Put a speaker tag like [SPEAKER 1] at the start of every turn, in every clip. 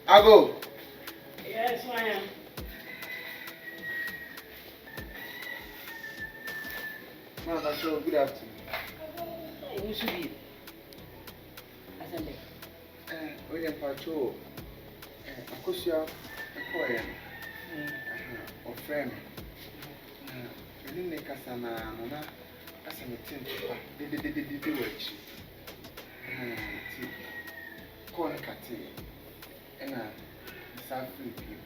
[SPEAKER 1] Ago.
[SPEAKER 2] Yes, ma'am.
[SPEAKER 1] No, that's so good afternoon.
[SPEAKER 2] You should be. Asante.
[SPEAKER 1] William Pacho. Akosuagynel. Or friend. I didn't make us an Nana as a meeting. Did work. Corner catty. And Afriyie.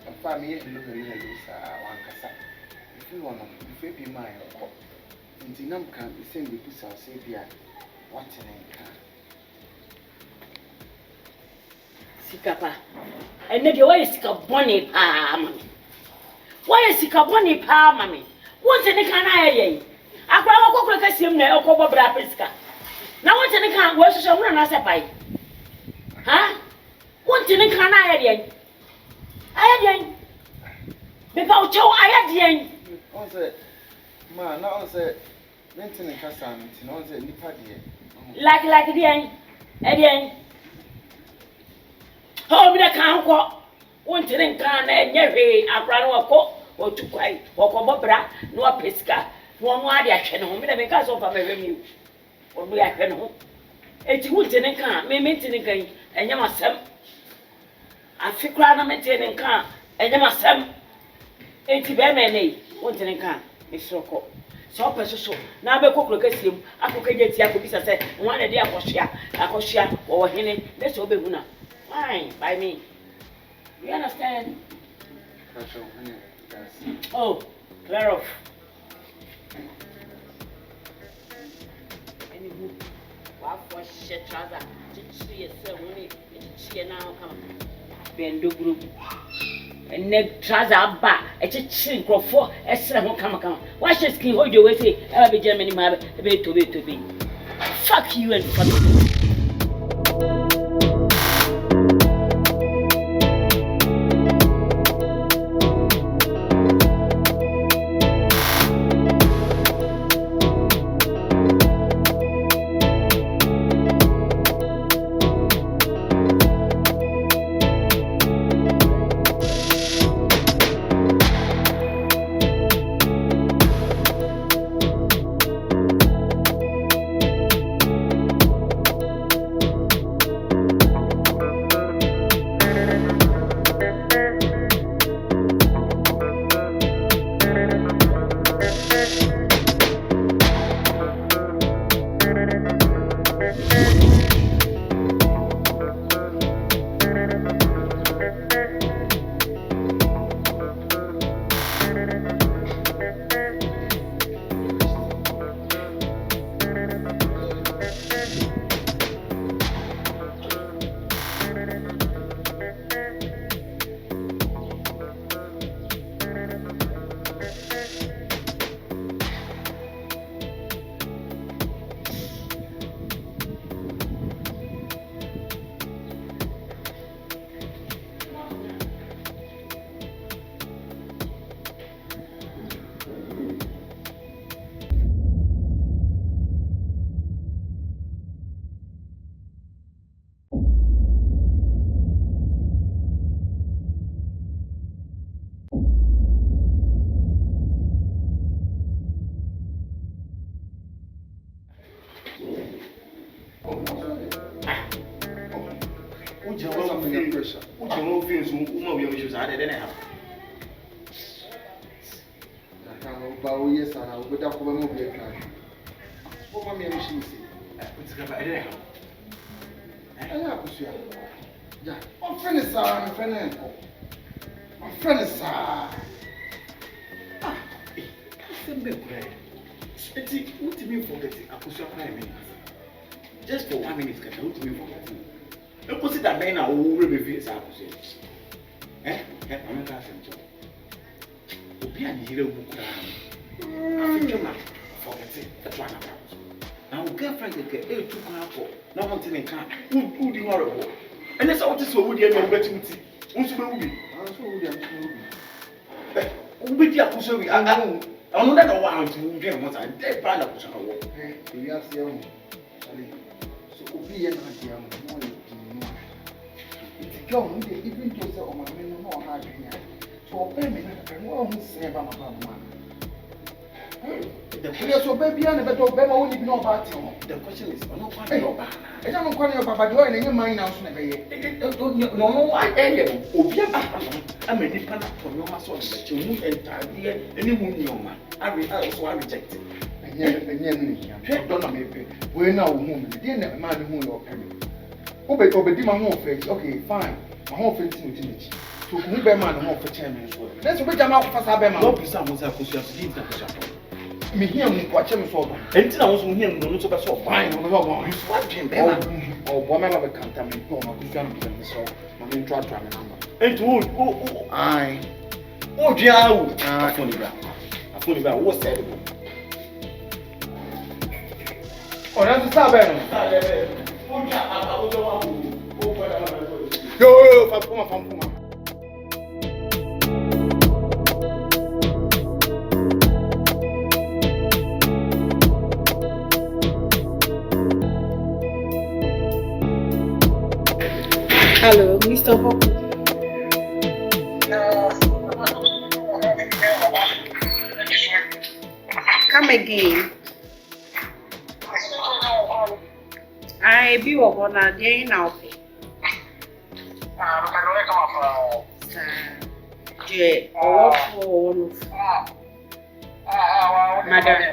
[SPEAKER 1] A family hello, one cassa. If you want to, if you mind, in the number can be sent with our savior. What an
[SPEAKER 2] Sikapa. And then why is Sikapa mammy? Why is Sikapa mammy? What's in the canary? I can't go to him now, Cobo Brapisca. Now, what's in the can worship someone as a pie? Huh? What's in the canary? I had because I had
[SPEAKER 1] the man, now say, mentioning Cassan, no, the Nipadi.
[SPEAKER 2] like the end. At the end. How many can't walk? One tin can and Yerry, a brown or too quiet, or Cobra, no pesca, one word I can home, because of a revenue. Or we I can home. It's wood in a car, may maintain again, and you must have. I feel crowd maintaining car, and you must have. 80 bemene, one tin can, Miss Rocco. So precious. Now be cook look at him. I could get Yakubisa said, one a day Akosia, or Henny, let's obey Huna. Fine, by me. You understand? Oh, clear off. Anywho, what for shit trouser? She is so winning. She now come. Bendo group. And neck trouser back. A chicken for a seven come. Watch your skin, hold your way, say, I'll be Germany, my baby to be. Fuck you and fuck you.
[SPEAKER 1] no pressure.
[SPEAKER 3] What you know feels we issues are there now.
[SPEAKER 1] But yes, and I will put up for my mobile car. What my machine say?
[SPEAKER 3] What's the I didn't have.
[SPEAKER 1] Yeah, my friend is my friend. My friend is ah,
[SPEAKER 3] Same big bread. What do you mean forgetting? Akosuagynel. Just for 1 minute, what do you mean forgetting? Don't consider that man now who will be face Akosuagynel. I'm not asking you. Obi and you will book around. Forgetting. That's one about. Now, girlfriend get 2 for no one in car. Who do you want to go? And that's all this will be a better with you. Who's the movie?
[SPEAKER 1] I'm so good.
[SPEAKER 3] With the Akosuagynel, I know that one to get once I did plan up to work.
[SPEAKER 1] You have seen so Obi and Nadia more it's young, even to say, oh, my men know how to hear. So, baby, I won't say about my man. The so baby, and the better baby only know about you. The question is, I'm not quite your I don't know about you and your mind now.
[SPEAKER 3] No, I am. Obi, I'm a dependent from your muscle that you move entirely. Any woman, I also reject it. And yet, don't know. We're now home. Didn't man who you're coming. Obey my home face. Okay, fine. My home face in it. So, who bear man home for 10 minutes? That's what I'm out for Sabema. Don't be someone who's just me here and watch him for anything I was with him, no, so that's all fine. I'm not going to swap him. Oh, woman of a contaminant, no, I'm going to be so. I'm going to try to remember. And to I. Oh, dear, I fully got what's that? Oh, that's the start. Yo, Puma.
[SPEAKER 4] Hello, Mr. Boku. Come again. I be on a day now. Madam.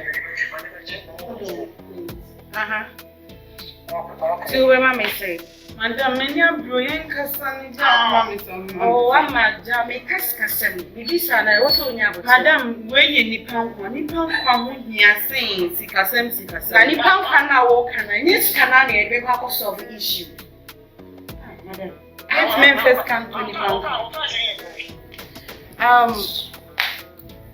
[SPEAKER 4] So, what am I saying?
[SPEAKER 5] Madam, many are brilliant Cassan.
[SPEAKER 4] Oh, I'm a jammy cascasem. This and I also never.
[SPEAKER 5] Madam, when you Nippon, you are saying, Sikasem,
[SPEAKER 4] Nippon can now walk and I need Canani and back solve the issue.
[SPEAKER 5] Madam, let Memphis come to Nippon.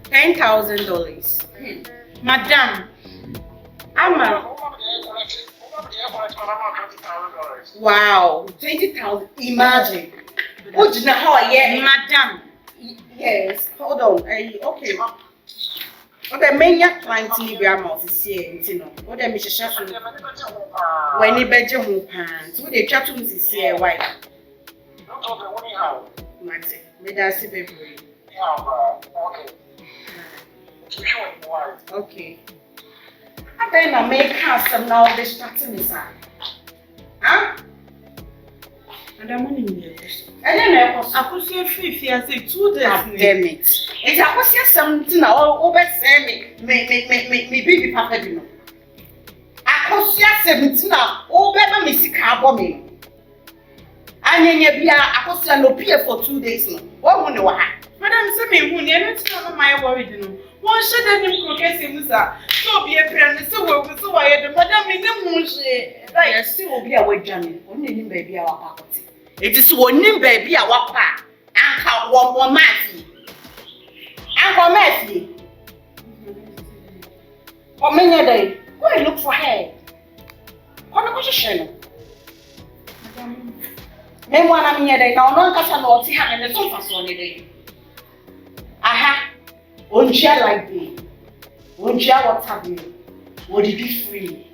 [SPEAKER 4] $10,000.
[SPEAKER 5] Madam, I'm a.
[SPEAKER 4] Wow, 20,000. Imagine. What do you know how I am?
[SPEAKER 5] Madam.
[SPEAKER 4] Yes, hold on. Okay. Okay, many clients need your mouth to see it. You know, what they make a shot when you bet your home pants. What they chat to me is here, why? Mate, may I see baby? Okay. I then I make custom now this starting is huh?
[SPEAKER 5] And I'm only here.
[SPEAKER 4] And then
[SPEAKER 5] I could see a free I say 2 days.
[SPEAKER 4] Damn it. It's I was here something now over say me baby papa you know. I could see 17 now over me Sikapa me. And bia I could see no pay for 2 days no. What one wa ha?
[SPEAKER 5] Madam say me hu ne not my worried no. One should have him croquet musa. So be a friend, so I had madam in the moon.
[SPEAKER 4] Yes, still will be a way journey. Only him baby our pocket. It is one name baby our pa. Uncle one Matthew. Uncle Matthew. What many day? Go and look for her. What a question. Men one I mean, they now don't catch a lot and the sofa on the day. Aha. Won't you like me? Won't you what have you? What did you free?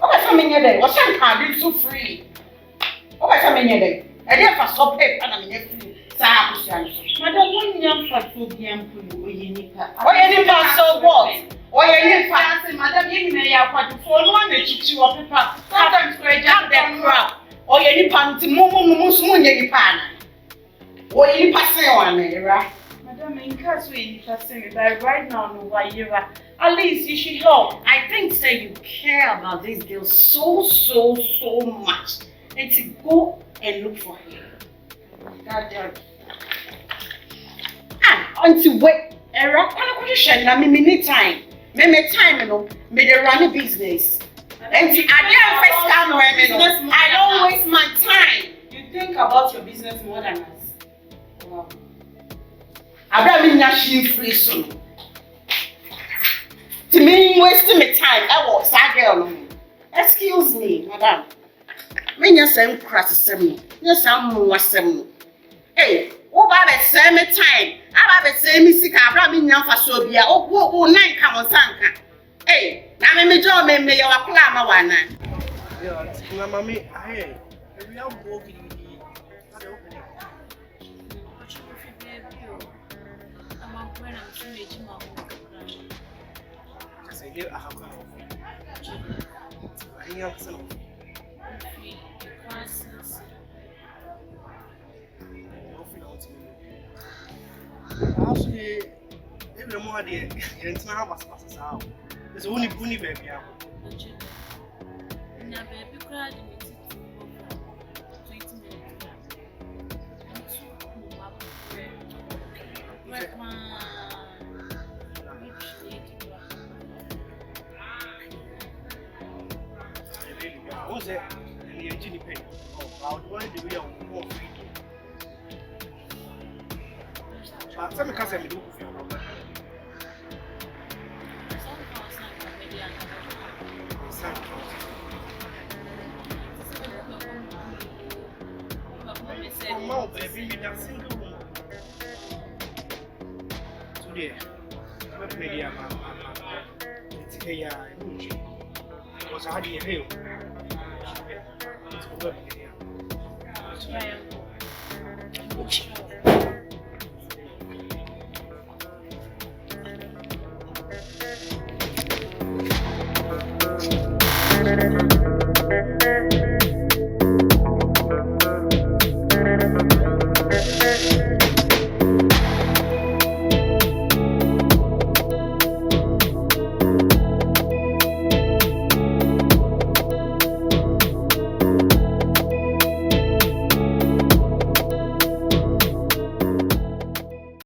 [SPEAKER 4] Okay, coming here then. What's your card? So free. Okay, coming here then. I didn't stop it and I'm free.
[SPEAKER 5] Madam, one young for 2 p.m. for you.
[SPEAKER 4] Oh, you need so what? Oh, you need
[SPEAKER 5] Madam, you may have what for one that you up paper. Sometimes we jump that crap.
[SPEAKER 4] or any panty, any pan. Or any passing one, right?
[SPEAKER 5] Madam, in case we passing me by right now, no, why you are. At least you should help.
[SPEAKER 4] I think say you care about this girl so much. And to go and look for her. God damn. Until wait, era, I'm not sure that me time. Me time, you know, me the run business. And I don't waste my time.
[SPEAKER 5] You think about your business more than us.
[SPEAKER 4] Wow. I don't mean she free soon. To me, wasting my time. I was that girl. Excuse me, madam. Me just say crass me. Yes, I'm more some. Hey, oh, Baba, say me time. I Baba say me sick. I brought me now for so be. Oh, nine come on, Sanka. Hey, now me job me your klama wana.
[SPEAKER 3] Yeah, na mami, hey, we are working. Actually, every morning, it's not what's out. There's only bunny baby.
[SPEAKER 6] Baby cried
[SPEAKER 3] Who's it? And the engine pay. Oh, I would the real more free. But tell me, because I'm doing no, baby, me that single woman. Today, I'm ready. It's a because I had a real. It's